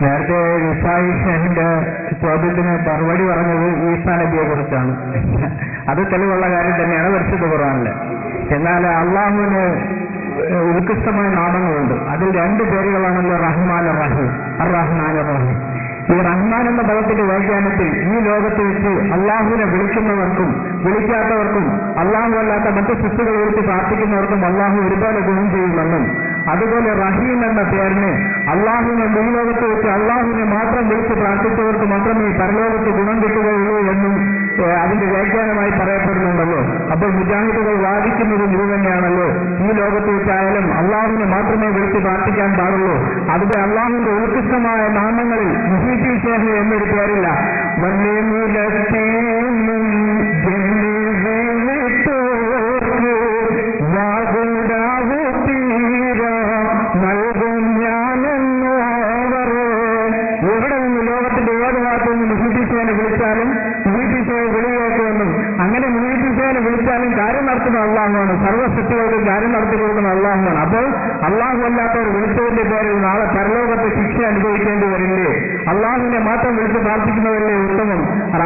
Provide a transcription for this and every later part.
നേരത്തെ റിഫായി ഷെഹിന്റെ ചോദ്യത്തിന് മറുപടി പറഞ്ഞത് ഈസാ നബിയെ കുറിച്ചാണ്. അത് തെളിവുള്ള കാര്യം തന്നെയാണ് പരിശുദ്ധ ഖുർആനില്. എന്നാൽ അള്ളാഹുവിന് ഉത്കൃഷ്ടമായ നാമങ്ങളുണ്ട്. അതിൽ 2 പേരുകളാണല്ലോ റഹ്മാൻ റഹീം. റഹ്മാൻ റഹീം. ഈ റഹ്മാൻ എന്ന പദത്തിന്റെ വ്യാഖ്യാനത്തിൽ ഈ ലോകത്ത് വെച്ച് അള്ളാഹുവിനെ വിളിക്കുന്നവർക്കും വിളിക്കാത്തവർക്കും അള്ളാഹു അല്ലാത്ത മറ്റു സൃഷ്ടികളെ വിളിച്ച് പ്രാർത്ഥിക്കുന്നവർക്കും അള്ളാഹു ഒരുപോലെ ഗുണം ചെയ്യുമെന്നും, അതുപോലെ റഹീം എന്ന പേരിന് അള്ളാഹുവിനെ ഈ ലോകത്ത് വെച്ച് അള്ളാഹുവിനെ മാത്രം വിളിച്ച് പ്രാർത്ഥിച്ചവർക്ക് മാത്രമേ പരലോകത്ത് ഗുണം കിട്ടുകയുള്ളൂ എന്നും അതിന്റെ വ്യാഖ്യാനമായി പറയപ്പെടുന്നുണ്ടല്ലോ. അപ്പോൾ മുജാഹിദുകൾ വാദിക്കുന്നതും ഇത് തന്നെയാണല്ലോ. ഈ ലോകത്ത് വെച്ചായാലും അള്ളാഹുവിനെ മാത്രമേ വിളിച്ച് പ്രാർത്ഥിക്കാൻ പാടുള്ളൂ. അതിന്റെ അള്ളാഹുവിന്റെ ഉത്കൃഷ്ടമായ നാമങ്ങളിൽ മുഹീദ്ദീൻ ഷേഖ് എന്നൊരു പേരില്ല. എവിടെ നിന്ന് ലോകത്തിന്റെ ഏത് ഭാഗത്തു നിന്ന് മുഹീദ്ദീൻ ഷേഖിനെ വിളിച്ചാലും മുഹീദ്ദീൻ ഷേഖ് വിളിയേക്കുമെന്നും, അങ്ങനെ മുഹീദ്ദീൻ ഷേഖിനെ വിളിച്ചാലും കാര്യം നടത്തുന്ന അള്ളാഹുവാണ്. സർവ്വസൃഷ്ടികൾക്കും കാര്യം നടത്തി കൊടുക്കുന്ന അള്ളാഹുവാണ്. അപ്പോൾ അള്ളാഹു അല്ലാത്തവർ വിളിച്ചതിന്റെ പേരിൽ നാളെ പരലോകത്തെ ശിക്ഷ അനുഭവിക്കേണ്ടി വരില്ലേ? അള്ളാഹുവിനെ മാത്രം വിളിച്ച് പ്രാർത്ഥിക്കുന്നതല്ലേ ഉത്തമം?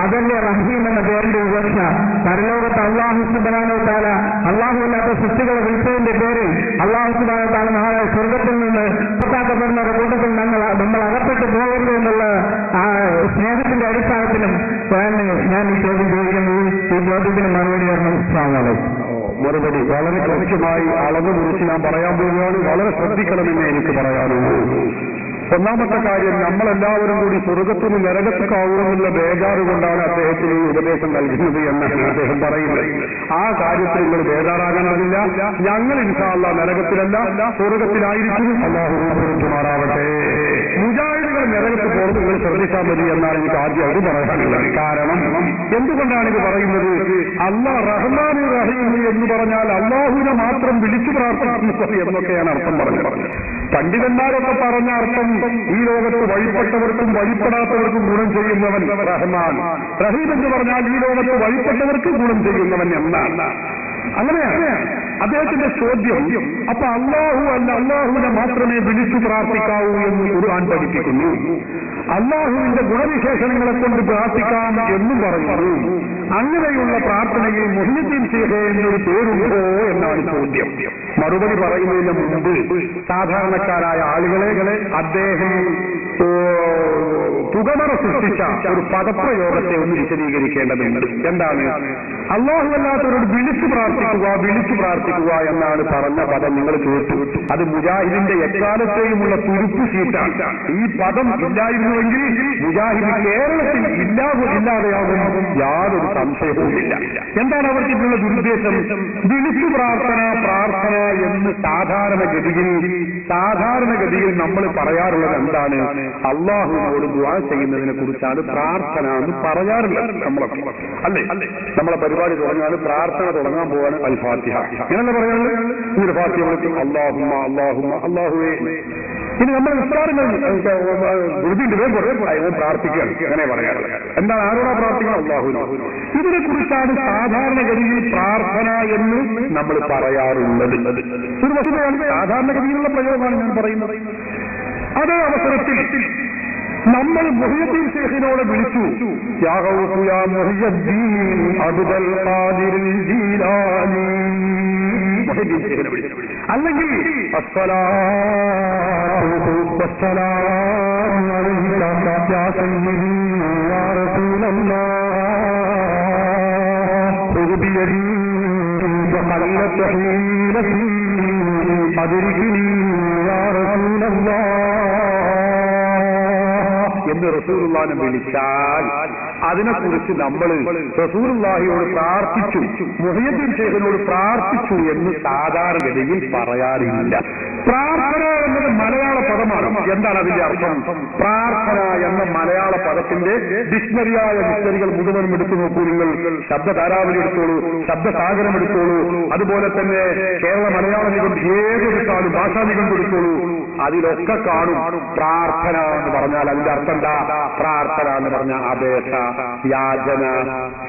അതല്ലേ റഹീം എന്ന പേരിന്റെ വിവക്ഷ. പരലോകത്ത് അള്ളാഹു സുബ്ഹാനഹു വ തആല അള്ളാഹു അല്ലാത്ത സൃഷ്ടികളെ വിളിച്ചതിന്റെ പേരിൽ അള്ളാഹു സുബ്ഹാനഹു വ തആല നാളെ സ്വർഗത്തിൽ നിന്ന് പുറത്താക്കപ്പെടുന്നവരുടെ കൂട്ടത്തിൽ നമ്മൾ അകപ്പെട്ടു പോകരുത് എന്നുള്ള ആ സ്നേഹത്തിന്റെ അടിസ്ഥാനത്തിലും ഞാൻ ഈ ചോദ്യം ചോദിക്കുന്നത്. ഈ ചോദ്യത്തിന് മറുപടി വരണം. മറുപടി വളരെ കൃത്യമായി അളന്നു കുറിച്ച് ഞാൻ പറയാൻ പോവുകയാണ്. വളരെ ശ്രദ്ധിക്കണമെന്ന് എനിക്ക് പറയാനുള്ളൂ. ഒന്നാമത്തെ കാര്യം, നമ്മളെല്ലാവരും കൂടി സ്വർഗത്തിന് നരകത്തിക്കാവുമെന്നുള്ള ബേജാറ് കൊണ്ടാണ് അദ്ദേഹത്തിന് ഈ ഉപദേശം നൽകുന്നത് എന്നാണ് അദ്ദേഹം പറയുന്നത്. ആ കാര്യത്തിൽ നിങ്ങൾ ബേജാറാകണമെന്നില്ല. ഞങ്ങൾ ഇൻഷാ അല്ലാഹ് നരകത്തിലല്ല സ്വർഗത്തിലായിരിക്കും. അല്ലാഹു മാറാവട്ടെ. മുജാഹിദുകൾ നരകത്തിൽ പോകുന്നത് നിങ്ങൾ ശ്രദ്ധിച്ചാൽ മതി എന്നാണ് എനിക്ക് ആദ്യം അത് പറയാനുള്ളത്. കാരണം എന്തുകൊണ്ടാണ് ഇത് പറയുന്നത്? അല്ലാഹ് റഹ്മാൻ റഹീം എന്ന് പറഞ്ഞാൽ അള്ളാഹുവിനെ മാത്രം വിളിച്ചു പ്രാർത്ഥിക്കുന്നത് എന്നൊക്കെയാണ് അർത്ഥം പറഞ്ഞത്. പണ്ഡിതന്മാരൊക്കെ പറഞ്ഞ അർത്ഥം ഈ ലോകത്ത് വഴിപ്പെട്ടവർക്കും വഴിപ്പെടാത്തവർക്കും ഗുണം ചെയ്യുന്നവൻ റഹ്മാൻ, റഹീം എന്ന് പറഞ്ഞാൽ ഈ ലോകത്ത് വഴിപ്പെട്ടവർക്കും ഗുണം ചെയ്യുന്നവൻ എന്നാണ്. അങ്ങനെയാണ് അദ്ദേഹത്തിന്റെ ചോദ്യം. അപ്പൊ അള്ളാഹു അല്ല, അള്ളാഹുവിനെ മാത്രമേ വിളിച്ചു പ്രാർത്ഥിക്കാവൂ എന്ന് ഖുർആൻ പഠിപ്പിക്കുന്നു. അള്ളാഹുവിന്റെ ഗുണവിശേഷണങ്ങളെ കൊണ്ട് പ്രാർത്ഥിക്കാം എന്നും പറയുന്നു. അങ്ങനെയുള്ള പ്രാർത്ഥനയിൽ മുഹീദ്ദീൻ ഷേഖ് എന്നൊരു പേരുണ്ടോ എന്നാണ് ചോദ്യം. മറുപടി പറയുന്നതിന് മുമ്പ് സാധാരണക്കാരായ ആളുകളെ അദ്ദേഹം പുകമറ സൃഷ്ടിച്ച ഒരു പദപ്രയോഗത്തെ ഒന്ന് വിശദീകരിക്കേണ്ടതുണ്ട്. എന്താണ്? അള്ളാഹു അല്ലാത്തവരോട് വിളിച്ചു പ്രാർത്ഥിക്കുക എന്നാണ് പറഞ്ഞ പദം. നിങ്ങൾ കേട്ടു. അത് മുജാഹിദിന്റെ എക്കാലത്തെയുമുള്ള തുരുപ്പ് സീറ്റാണ്. ഈ പദം ഇല്ലായിരുന്നുവെങ്കിൽ മുജാഹിദ് കേരളത്തിൽ ഇല്ലാതെയാകും യാതൊരു സംശയവുമില്ല. എന്താണ് അവർക്കുള്ള ദുരുദ്ദേശം? വിളിച്ചു പ്രാർത്ഥന എന്ന് സാധാരണഗതിയിൽ നമ്മൾ പറയാറുള്ളത് എന്താണ്? അള്ളാഹുവിനോട് ദുആ ചെയ്യുന്നതിനെ കുറിച്ചാണ് പ്രാർത്ഥന എന്ന് പറയാറുള്ളത് നമ്മളൊക്കെ, അല്ലേ? നമ്മളെ പരിപാടി തുടങ്ങാൻ പ്രാർത്ഥന തുടങ്ങാൻ പോവാണ് അൽ ഫാത്തിഹ. ഇങ്ങനെ പറയാനുള്ളത് ഈ ഫാത്തിഹ വിളിക്കും അല്ലാഹുമ്മ അല്ലാഹുമ്മ അല്ലാഹുവേ. ഇനി നമ്മൾ പ്രാർത്ഥിക്കുകയാണ്, അങ്ങനെ പറയാറുള്ളത്. എന്താണ്? ആരോടാ പ്രാർത്ഥിക്കണം? അല്ലാഹുവിനോട്. ഇതിനെ കുറിച്ചാണ് സാധാരണഗതിയിൽ പ്രാർത്ഥന എന്ന് നമ്മൾ പറയാറുള്ളത്. ഒരു വസ്തുതയാണ്, സാധാരണഗതിയിലുള്ള പ്രയോഗമാണ് ഞാൻ പറയുന്നത്. അതേ അവസരത്തിൽ നമ്മൾ മുഹീദ്ദീൻ ഷേഖിനോട് വിളിച്ചു, യാ ഗൗസ് യാ മുഹീദ്ദീൻ അബ്ദുൽ ഖാദിർ ജീലാനി, മുഹീദ്ദീൻ ഷേഖിനെ വിളിച്ചു. അല്ലെങ്കിൽ അസ്സലാത്തു വസ്സലാമു അലൈക യാ സയ്യിദി യാ റസൂലല്ലാഹ് ബിയദി വഖല്ലത ഹീലതി അദ്രികിനി യാ റസൂലല്ലാഹ് എന്ന് റസൂലുള്ളാഹിനെ വിളിച്ചാൽ അതിനെക്കുറിച്ച് നമ്മൾ റസൂലുള്ളാഹിയോട് പ്രാർത്ഥിച്ചു, മുഹയ്യദ്ദീൻ ഷേഖിനോട് പ്രാർത്ഥിച്ചു എന്ന് സാധാരണഗതിയിൽ പറയാറില്ല. പ്രാർത്ഥന എന്നത് മലയാള പദമാണ്. എന്താണ് അതിന്റെ അർത്ഥം? പ്രാർത്ഥന എന്ന മലയാള പദത്തിന്റെ ഡിക്ഷണറികൾ മുഴുവനും എടുത്തു നോക്കൂ. നിങ്ങൾ ശബ്ദധാരാവലി എടുത്തോളൂ, ശബ്ദസാഗരം എടുത്തോളൂ, അതുപോലെ തന്നെ കേരള മലയാള നിഘണ്ടു ഏതെടുത്താലും ഭാഷാ നിഘണ്ടു എടുത്തോളൂ. അതിലൊക്കെ കാണും പ്രാർത്ഥന എന്ന് പറഞ്ഞാൽ അതിന്റെ അർത്ഥം എന്താ? പ്രാർത്ഥന എന്ന് പറഞ്ഞാൽ അപേക്ഷ, യാചന,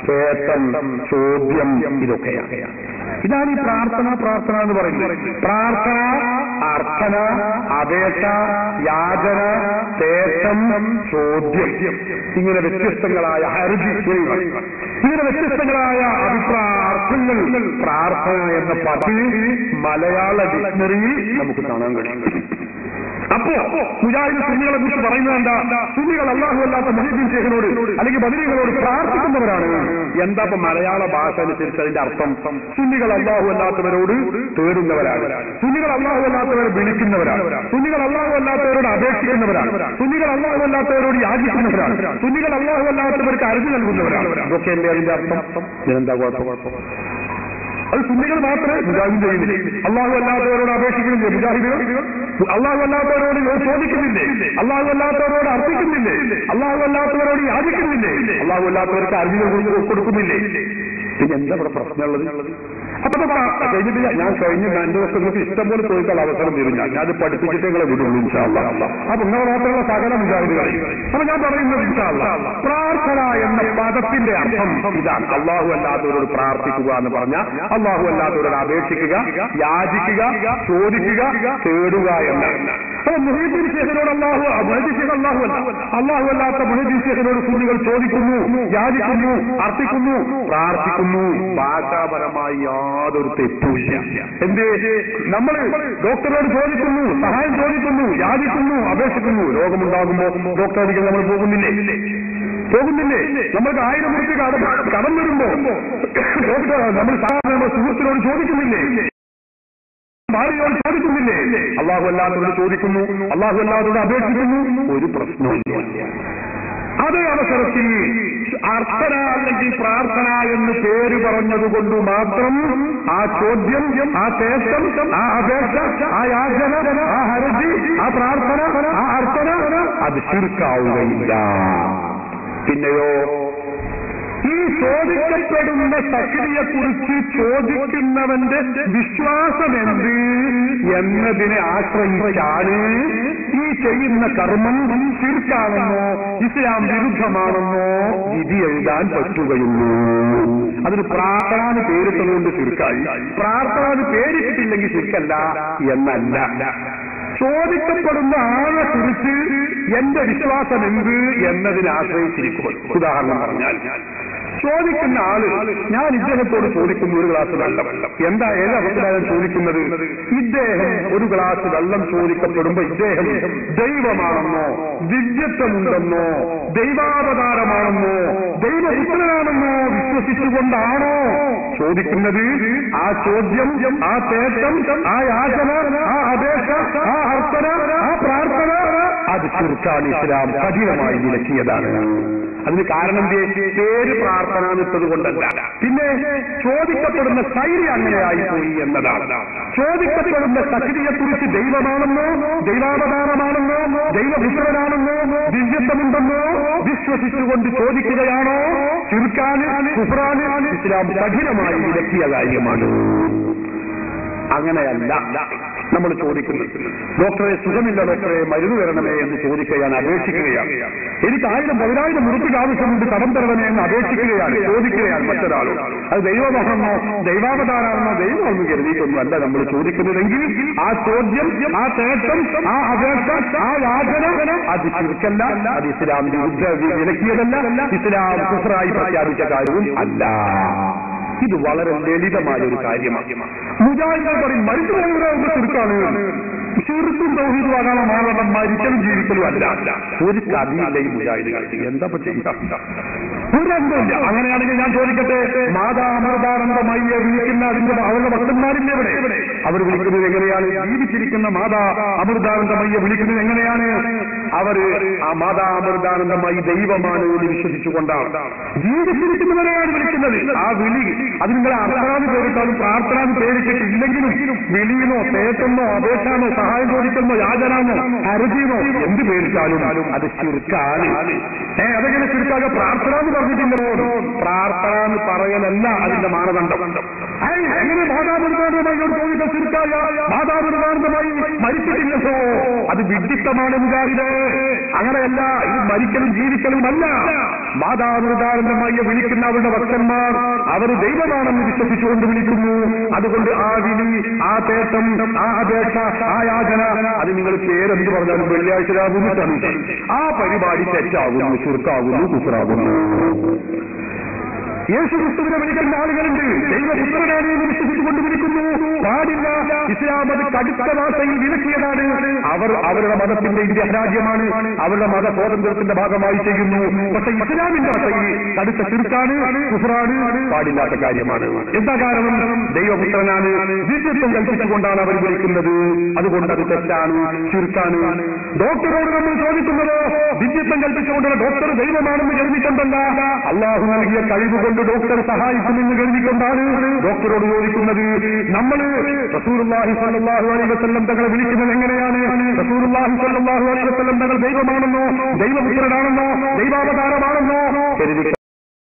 ചേതം, ചോദ്യം, ഇതൊക്കെയാണ്. ഇതാണ് ഈ പ്രാർത്ഥന എന്ന് പറയുന്നത്. പ്രാർത്ഥന, അർത്ഥന, അപേക്ഷ, യാചന, തേട്ടം, ചോദ്യം, ഇങ്ങനെ വ്യത്യസ്തങ്ങളായ ഹർജി, ഇങ്ങനെ വ്യത്യസ്തങ്ങളായ അർത്ഥങ്ങൾ പ്രാർത്ഥന എന്ന പദം മലയാള ഡിക്ഷണറിയിൽ നമുക്ക് കാണാൻ കഴിയും. അപ്പോ മുജാഹിദ് സുന്നികളെ കുറിച്ച് പറയുന്നത് എന്താ? സുന്നികൾ അല്ലാഹു അല്ലാത്ത മുഹീദ്ദീൻ ശൈഖിനോട് അല്ലെങ്കിൽ ബദരീകളോട് പ്രാർത്ഥിക്കുന്നവരാണ്. എന്താ ഇപ്പൊ മലയാള ഭാഷ അനുസരിച്ച് അതിന്റെ അർത്ഥം? സുന്നികൾ അല്ലാഹു അല്ലാത്തവരോട് തേടുന്നവരാണ്, സുന്നികൾ അല്ലാഹു അല്ലാത്തവരെ വിളിക്കുന്നവരാണ്, സുന്നികൾ അല്ലാഹു അല്ലാത്തവരോട് അപേക്ഷിക്കുന്നവരാണ്, സുന്നികൾ അല്ലാഹു അല്ലാത്തവരോട് യാചിക്കുന്നവരാണ്, സുന്നികൾ അല്ലാഹു അല്ലാത്തവർക്ക് അരുതി നൽകുന്നവരാണ്. ഇതൊക്കെ അല്ലേ അതിന്റെ അർത്ഥം? ഇതിനെന്താ കുഴപ്പം? അത് സുന്നികൾ മാത്രമേ മുജാഹിദ് ചെയ്യുന്നില്ലേ? അല്ലാഹു അല്ലാത്തവരോട് അപേക്ഷിക്കുന്നില്ലേ മുജാഹിദുകൾ? അല്ലാഹു അല്ലാത്തവരോട് ചോദിക്കുന്നില്ലേ? അല്ലാഹു അല്ലാത്തവരോട് അർപ്പിക്കുന്നില്ലേ? അല്ലാഹു അല്ലാത്തവരോട് യാചിക്കുന്നില്ലേ? അല്ലാഹു അല്ലാത്തവർക്ക് അർജികൾ കൊടുക്കുന്നില്ലേ? പിന്നെ എന്താ ഇവിടെ പ്രശ്നമുള്ളത്? അപ്പൊ കഴിഞ്ഞിട്ട് ഞാൻ കഴിഞ്ഞ 2 ദിവസം നിങ്ങൾക്ക് ഇഷ്ടംപോലെ ചോദിക്കാൻ അവസരം തരും. ഞാനത് പഠിപ്പിച്ചിട്ട് നിങ്ങളെ വിടുള്ളൂ ഇൻഷാ അല്ലാഹ്. അപ്പൊ നിങ്ങൾ മാത്രമുള്ള സകല മുജാഹിദുകളെ. അപ്പൊ ഞാൻ പറയുന്നത് ഇൻഷാ അല്ലാഹ്, പ്രാർത്ഥന എന്ന പദത്തിന്റെ അർത്ഥം ഇതാണ്. അല്ലാഹു അല്ലാത്തവരോട് പ്രാർത്ഥിക്കുക എന്ന് പറഞ്ഞാൽ അല്ലാഹു അല്ലാത്തവരോട് അപേക്ഷിക്കുക, യാചിക്കുക, ചോദിക്കുക, തേടുക എന്നാണ്. അപ്പൊ മുഹീദ്ദീൻ ശൈഖിനോട് അല്ലാഹു അല്ലാത്ത മുഹീദ്ദീൻ ശൈഖിനോട് സുന്നികൾ ചോദിക്കുന്നു, യാചിക്കുന്നു, അർത്ഥിക്കുന്നു, പ്രാർത്ഥിക്കുന്നു. ഭാഷാപരമായി യാതൊരു തെറ്റുമില്ല. എന്ത്? നമ്മൾ ഡോക്ടറോട് ചോദിക്കുന്നു, സഹായം ചോദിക്കുന്നു, യാചിക്കുന്നു, അപേക്ഷിക്കുന്നു. രോഗമുണ്ടാകുമ്പോ ഡോക്ടറിലേക്ക് നമ്മൾ പോകുന്നില്ലേ? നമ്മൾക്ക് 1000 രൂപ കടം വരുമ്പോ ഡോക്ടർ നമ്മൾ സാധാരണ സുഹൃത്തിനോട് ചോദിക്കുന്നില്ലേ? ഭാര്യയോട് ചോദിക്കുന്നില്ലേ? അല്ലാഹു അല്ലാത്തവരോട് ചോദിക്കുന്നു, അല്ലാഹു അല്ലാത്തവരോട് അപേക്ഷിക്കുന്നു. ഒരു പ്രശ്നമില്ല. അതേ അവസരത്തിൽ അർത്ഥന അല്ലെങ്കിൽ പ്രാർത്ഥന എന്ന് പേര് പറഞ്ഞതുകൊണ്ട് മാത്രം ആ ചോദ്യം, ആ തേട്ടം, ആ അപേക്ഷ, ആ യാചന, ആ ഹർജി, ആ പ്രാർത്ഥന, ആ അർത്ഥന അത് ശിർക്കാവുകയില്ല. പിന്നെയോ ഈ ചോദിക്കപ്പെടുന്ന ശക്തിയെക്കുറിച്ച് ചോദിക്കുന്നവന്റെ വിശ്വാസം എന്ത് എന്നതിനെ ആശ്രയിച്ചാണ് ഈ ചെയ്യുന്ന കർമ്മം ശിർക്കാണെന്നോ ഇസ്ലാം വിരുദ്ധമാണെന്നോ വിധി എഴുതാൻ പറ്റുകയുള്ളൂ. അതിന് പ്രാർത്ഥന പേരിട്ടതുകൊണ്ട് ശിർക്കായി, പ്രാർത്ഥന പേരിട്ടിട്ടില്ലെങ്കിൽ ശിർക്കല്ല എന്നല്ല. ചോദിക്കപ്പെടുന്ന ആളെ കുറിച്ച് എന്റെ വിശ്വാസം എന്ത് എന്നതിനെ ആശ്രയിച്ചിരിക്കും. ഉദാഹരണം പറഞ്ഞാൽ, ചോദിക്കുന്ന ആള് ഞാൻ ഇദ്ദേഹത്തോട് ചോദിക്കുന്നു ഒരു ഗ്ലാസ് വെള്ളം. എന്താ ഏതവസ്ഥയിലാണ് ചോദിക്കുന്നത്? ഇദ്ദേഹം ഒരു ഗ്ലാസ് വെള്ളം ചോദിക്കപ്പെടുമ്പോ ഇദ്ദേഹം ദൈവമാണെന്നോ, ദിവ്യത്വമുണ്ടെന്നോ, ദൈവാവതാരമാണെന്നോ, ദൈവപുത്രനാണെന്നോ വിശ്വസിച്ചുകൊണ്ടാണോ ചോദിക്കുന്നത്? ആ ചോദ്യം, ആ തേട്ടം, ആ യാചന, ആ അപേക്ഷ, ആ അർത്ഥന, ആ പ്രാർത്ഥന അത് ശിർക്കാണ്. ഇസ്ലാം കഠിനമായി വിലക്കിയതാണ്. അതിന് കാരണം പേര് പ്രാർത്ഥന എന്നത് കൊണ്ടല്ല, പിന്നെ ചോദിക്കപ്പെടുന്ന ശൈലി അങ്ങനെയായിപ്പോയി എന്നതാണ്. ചോദിക്കപ്പെടുന്ന ശക്തിയെക്കുറിച്ച് ദൈവമാണെന്നോ, ദൈവാവതാരമാണെന്നോ, ദൈവപുത്രനാണെന്നോ, ദിവ്യത്വമുണ്ടെന്നോ വിശ്വസിച്ചുകൊണ്ട് ചോദിക്കുകയാണോ ശിർക്കാന്, കുഫ്റാന് ഇസ്ലാം കഠിനമായി വിലക്കിയ കാര്യമാണ്. അങ്ങനെയല്ല നമ്മൾ ചോദിക്കുന്നത്. ഡോക്ടറെ സുഖമില്ല, ഡോക്ടറെ മരുന്ന് തരണമേ എന്ന് ചോദിക്കുകയാണ്, അപേക്ഷിക്കുകയാണ്. എനിക്ക് 1000-10,000 മുറുപ്പിന് ആവശ്യമുണ്ട്, കടം തരണമേ എന്ന് അപേക്ഷിക്കുകയാണ്, ചോദിക്കുകയാണ് മറ്റൊരാൾ. അത് ദൈവമാണെന്നോ, ദൈവാവതാരമാണെന്നോ, ദൈവമൊന്നും കരുതിയിട്ടൊന്നും അല്ല നമ്മൾ ചോദിക്കുന്നതെങ്കിൽ ആ ചോദ്യം, ആ തേട്ടം, ആ അപേക്ഷ, ആ യാചന അത് ശിർക്കല്ല, അത് ഇസ്ലാം വിലക്കിയതല്ല, ഇസ്ലാം കുഫ്റായി പ്രഖ്യാപിച്ച കാര്യവും അല്ല. ഇത് വളരെ ലളിതമായ ഒരു കാര്യമാണ്. മുജാഹിദുകൾ പറയും മരിച്ചു പോകുന്നവരുടെ ചുരുക്കാണ്. ശിർക്കും തൗഹീദും ആകാനുള്ള മാനദണ്ഡം മരിക്കലും ജീവിക്കലും അല്ല. ഒരു കഥയില്ല ഈ മുജാഹിദുകൾ. എന്താ ചെയ്യുക? ഒരു അന്തമില്ല. അങ്ങനെയാണെങ്കിൽ ഞാൻ ചോദിക്കട്ടെ, മാതാ അമൃതാനന്ദമയ്യെ വിളിക്കുന്ന അവരുടെ ഭക്തന്മാരില്ലേ ഇവിടെ? അവർ വിളിക്കുന്നത് എങ്ങനെയാണ്? ജീവിച്ചിരിക്കുന്ന മാതാ അമൃതാനന്ദമയ്യെ വിളിക്കുന്നത് എങ്ങനെയാണ്? അവര് ആ മാതാ അമൃതാനന്ദമയി ദൈവമാണ് എന്ന് വിശ്വസിച്ചുകൊണ്ടാണ്. ജീവിച്ചിരിക്കുന്നവരെയാണ് വിളിക്കുന്നത്. ആ വിളി അത് നിങ്ങൾ അർത്ഥനാഥ് പേരിട്ടാലും പ്രാർത്ഥനാഥ് പേരിട്ടിട്ടില്ലെങ്കിലും വിളിയെന്നോ, തേട്ടെന്നോ, അപേക്ഷാനോ, സഹായം ചോദിക്കുന്നോ, യാചനാന്നോ, ഹർജിന്നോ എന്ത് പേരിട്ടാലും അത് ശിർക്കാണ്. അതെങ്ങനെ ശിർക്കാക? പ്രാർത്ഥന എന്ന് പറഞ്ഞിട്ടില്ലല്ലോ. പ്രാർത്ഥന എന്ന് പറയലല്ല അതിന്റെ മാനദണ്ഡം. എങ്ങനെ മാതാപിതാക്കളുമായോട് ചോദിച്ച ശിർക്കായ? മാതാപിതാക്കളുമായി മരിച്ചിട്ടില്ലല്ലോ, അത് വിഡിത്തമാണ് മുജാഹിദേ. അങ്ങനെയല്ല, ഇത് മരിക്കലും ജീവിക്കലും അല്ല. മാതാപിതാവിന്റെ വിളിക്കുന്ന അവരുടെ ഭക്തന്മാർ അവർ ദൈവമാണെന്ന് വിശ്വസിച്ചുകൊണ്ട് വിളിക്കുന്നു. അതുകൊണ്ട് ആ വിളി, ആ തേട്ടം, ആ അപേക്ഷ, ആ യാചന, അത് നിങ്ങൾ പേരെന്ത് പറഞ്ഞാലും വെള്ളിയാഴ്ച രാവുന്നു തന്നെ ആ പരിപാടി തെറ്റാകുന്നു, ശിർക്കാകുന്നു, കുഫറാകുന്നു. യേശുക്രിസ്തുവിനെ വിളിക്കുന്ന ആളുകളുണ്ട്, ദൈവപുത്രനാണ് എന്ന് വിശ്വസിച്ചുകൊണ്ട് വിളിക്കുന്നു. പാടില്ല. ഇസ്ലാം അത് കടുത്ത ഭാഷയിൽ വിലക്കിയതാണ്. അവർ അവരുടെ മതത്തിന്റെ ഇന്ത്യ രാജ്യമാണ്, അവരുടെ മത സ്വാതന്ത്ര്യത്തിന്റെ ഭാഗമായി ചെയ്യുന്നു. പക്ഷെ ഇസ്ലാമിന്റെ ഭാഷയിൽ കടുത്ത ശിർക്കാണ്, കുഫ്റാണ്, പാടില്ലാത്ത കാര്യമാണ്. എന്താ കാരണം? ദൈവപുത്രനാണ്, ദിവ്യത്വം കൽപ്പിച്ചുകൊണ്ടാണ് അവർ വിളിക്കുന്നത്. അതുകൊണ്ട് അത് തെറ്റാണ്, ശിർക്കാണ്. ഡോക്ടറോട് നമ്മൾ ചോദിക്കുന്നതോ ദിവ്യത്വം കൽപ്പിച്ചുകൊണ്ടുള്ള ഡോക്ടർ ദൈവമാണെന്ന് കരുതിക്കൊണ്ടല്ല, അള്ളാഹു നൽകിയ കഴിവുകൊണ്ട് ഡോക്ടർ സഹായിക്കുമെന്ന് കരുതിക്കൊണ്ടാണ് ഡോക്ടറോട് ചോദിക്കുന്നത്. നമ്മൾ റസൂലുള്ളാഹി സ്വല്ലല്ലാഹു അലൈഹി വസല്ലം തങ്ങളെ വിളിക്കുന്നത് എങ്ങനെയാണ്? റസൂലുള്ളാഹി സ്വല്ലല്ലാഹു അലൈഹി വസല്ലം തങ്ങൾ ദൈവമാണെന്നോ, ദൈവപുത്രനാണെന്നോ, ദൈവാവതാരമാണെന്നോ കരുതി